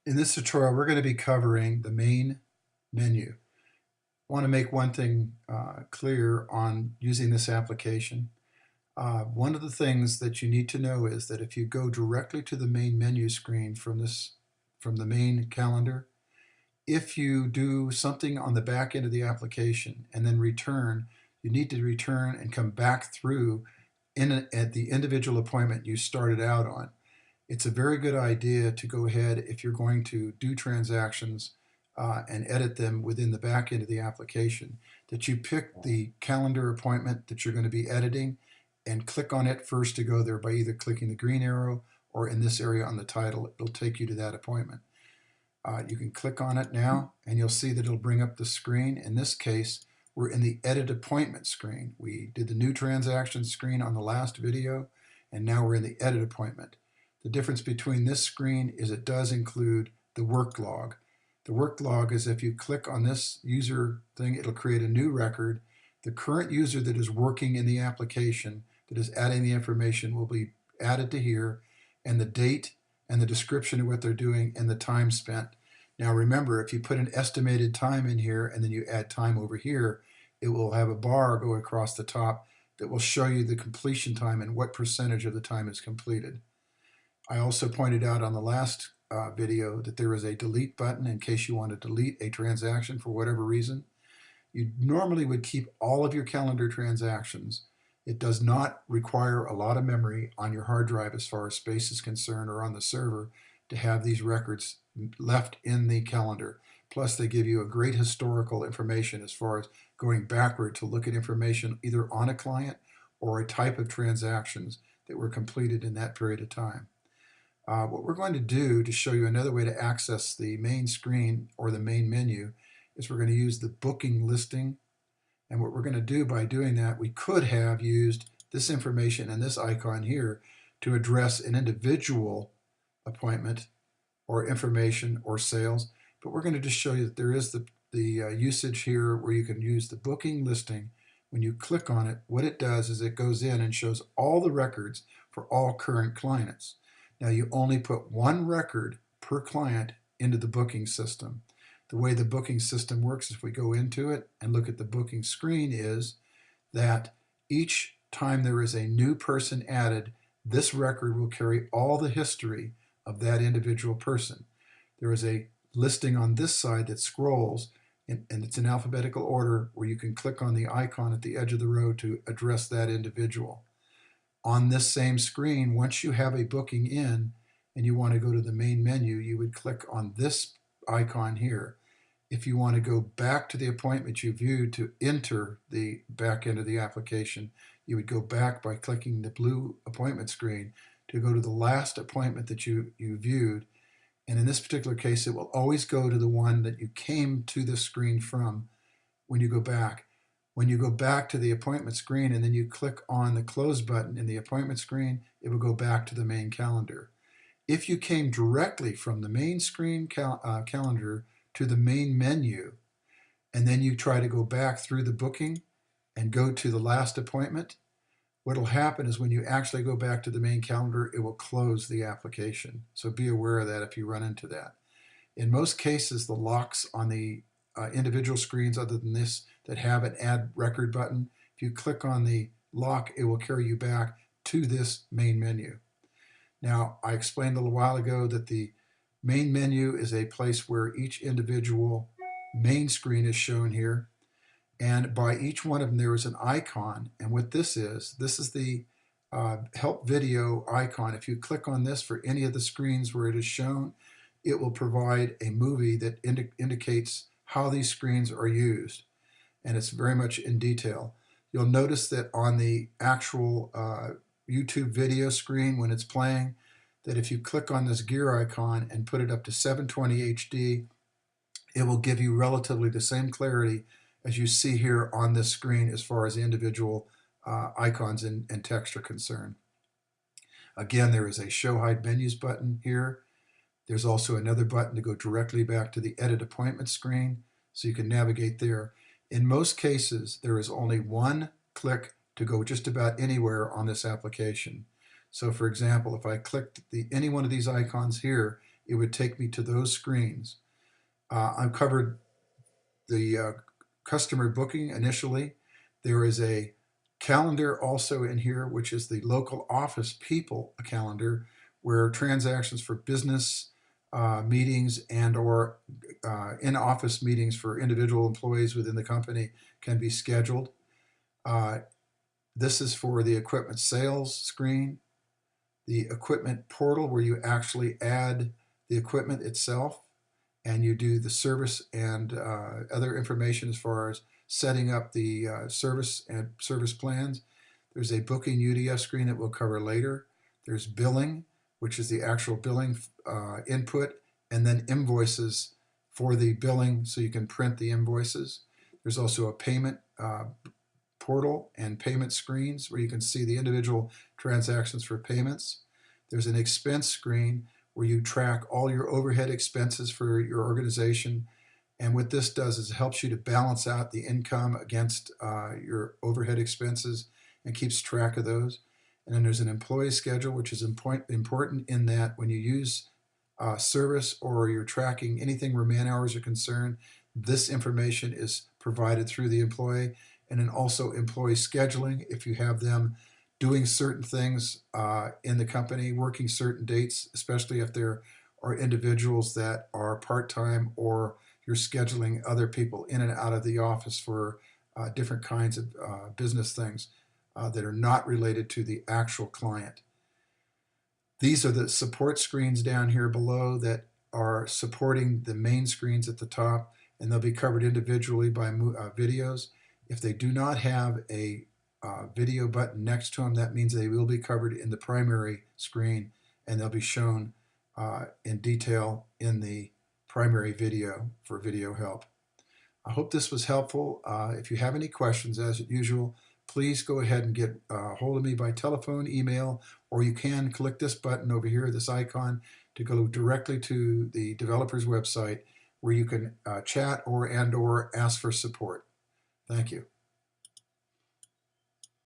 In this tutorial, we're going to be covering the main menu. I want to make one thing clear on using this application. One of the things that you need to know is that if you go directly to the main menu screen from the main calendar, if you do something on the back end of the application and then return, you need to return and come back through at the individual appointment you started out on. It's a very good idea to go ahead if you're going to do transactions and edit them within the back end of the application, that you pick the calendar appointment that you're going to be editing and click on it first to go there by either clicking the green arrow or in this area on the title. It'll take you to that appointment. You can click on it now and you'll see that it'll bring up the screen. In this case, we're in the edit appointment screen. We did the new transaction screen on the last video, and now we're in the edit appointment. The difference between this screen is it does include the work log. The work log is if you click on this user thing, it'll create a new record. The current user that is working in the application, that is adding the information, will be added to here, and the date and the description of what they're doing and the time spent. Now remember, if you put an estimated time in here and then you add time over here, it will have a bar go across the top that will show you the completion time and what percentage of the time is completed. I also pointed out on the last video that there is a delete button in case you want to delete a transaction for whatever reason. You normally would keep all of your calendar transactions. It does not require a lot of memory on your hard drive as far as space is concerned or on the server to have these records left in the calendar. Plus they give you a great historical information as far as going backward to look at information either on a client or a type of transactions that were completed in that period of time. What we're going to do to show you another way to access the main screen or the main menu is we're going to use the booking listing. And what we're going to do by doing that, we could have used this information and this icon here to address an individual appointment or information or sales. But we're going to just show you that there is the usage here where you can use the booking listing. When you click on it, what it does is it goes in and shows all the records for all current clients. Now you only put one record per client into the booking system. The way the booking system works, if we go into it and look at the booking screen, is that each time there is a new person added, this record will carry all the history of that individual person. There is a listing on this side that scrolls, and it's in alphabetical order where you can click on the icon at the edge of the row to address that individual. On this same screen, once you have a booking in and you want to go to the main menu, you would click on this icon here. If you want to go back to the appointment you viewed to enter the back end of the application, you would go back by clicking the blue appointment screen to go to the last appointment that you viewed. And in this particular case, it will always go to the one that you came to the screen from when you go back. When you go back to the appointment screen and then you click on the close button in the appointment screen, it will go back to the main calendar. If you came directly from the main screen calendar to the main menu, and then you try to go back through the booking and go to the last appointment, what will happen is when you actually go back to the main calendar, it will close the application. So be aware of that if you run into that. In most cases, the locks on the individual screens other than this that have an add record button, if you click on the lock, it will carry you back to this main menu. Now, I explained a little while ago that the main menu is a place where each individual main screen is shown here, and by each one of them there is an icon, and what this is the help video icon. If you click on this for any of the screens where it is shown, it will provide a movie that indicates how these screens are used, and it's very much in detail. You'll notice that on the actual YouTube video screen when it's playing, that if you click on this gear icon and put it up to 720 HD, it will give you relatively the same clarity as you see here on this screen as far as the individual icons and text are concerned. Again, there is a show hide menus button here. There's also another button to go directly back to the edit appointment screen, so you can navigate there. In most cases, there is only one click to go just about anywhere on this application. So for example, if I clicked any one of these icons here, it would take me to those screens. I've covered the customer booking initially. There is a calendar also in here, which is the local office people calendar, where transactions for business meetings and or in-office meetings for individual employees within the company can be scheduled. This is for the equipment sales screen, the equipment portal where you actually add the equipment itself, and you do the service and other information as far as setting up the service and service plans. There's a booking UDF screen that we'll cover later. There's billing, which is the actual billing input, and then invoices for the billing so you can print the invoices. There's also a payment portal and payment screens where you can see the individual transactions for payments. There's an expense screen where you track all your overhead expenses for your organization. And what this does is it helps you to balance out the income against your overhead expenses and keeps track of those. And then there's an employee schedule, which is important in that when you use service or you're tracking anything where man hours are concerned, this information is provided through the employee. And then also employee scheduling, if you have them doing certain things in the company, working certain dates, especially if there are individuals that are part-time or you're scheduling other people in and out of the office for different kinds of business things that are not related to the actual client. These are the support screens down here below that are supporting the main screens at the top, and they'll be covered individually by videos. If they do not have a video button next to them, that means they will be covered in the primary screen, and they'll be shown in detail in the primary video for video help. I hope this was helpful. If you have any questions, as usual, please go ahead and get hold of me by telephone, email, or you can click this button over here, this icon, to go directly to the developer's website where you can chat or ask for support. Thank you.